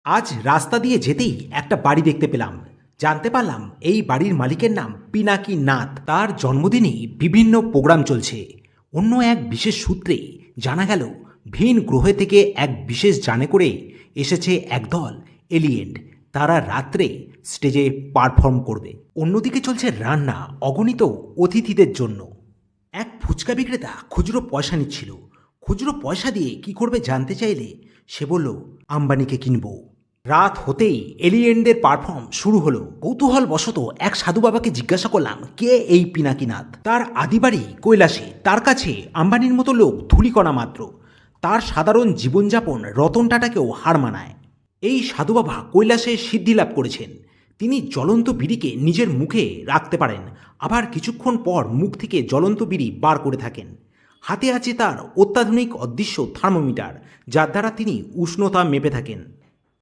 আজ রাস্তা দিয়ে যেতেই একটা বাড়ি দেখতে পেলাম। জানতে পারলাম এই বাড়ির মালিকের নাম পিনাকি নাথ। তার জন্মদিনে বিভিন্ন প্রোগ্রাম চলছে। অন্য এক বিশেষ সূত্রে জানা গেল ভিন গ্রহ থেকে এক বিশেষ যানে করে এসেছে একদল এলিয়েন্ট। তারা রাত্রে স্টেজে পারফর্ম করবে। অন্যদিকে চলছে রান্না অগণিত অতিথিদের জন্য। এক ফুচকা বিক্রেতা খুচরো পয়সা নিচ্ছিল। খুচরো পয়সা দিয়ে কি করবে জানতে চাইলে সে বলল, আম্বানিকে কিনবো। রাত হতেই এলিয়েনদের পারফর্ম শুরু হলো। কৌতূহল বশত এক সাধু বাবাকে জিজ্ঞাসা করলাম, কে এই পিনাকিনাথ? তার আদিবাড়ি কৈলাসে। তার কাছে আম্বানির মতো লোক ধূলিকণা মাত্র। তার সাধারণ জীবনযাপন রতন টাটাকেও হার মানায়। এই সাধু বাবা কৈলাসে সিদ্ধি লাভ করেছেন। তিনি জ্বলন্ত বিড়িকে নিজের মুখে রাখতে পারেন, আবার কিছুক্ষণ পর মুখ থেকে জ্বলন্ত বিড়ি বার করে থাকেন। হাতে আছে তার অত্যাধুনিক অদৃশ্য থার্মোমিটার, যার দ্বারা তিনি উষ্ণতা মেপে থাকেন।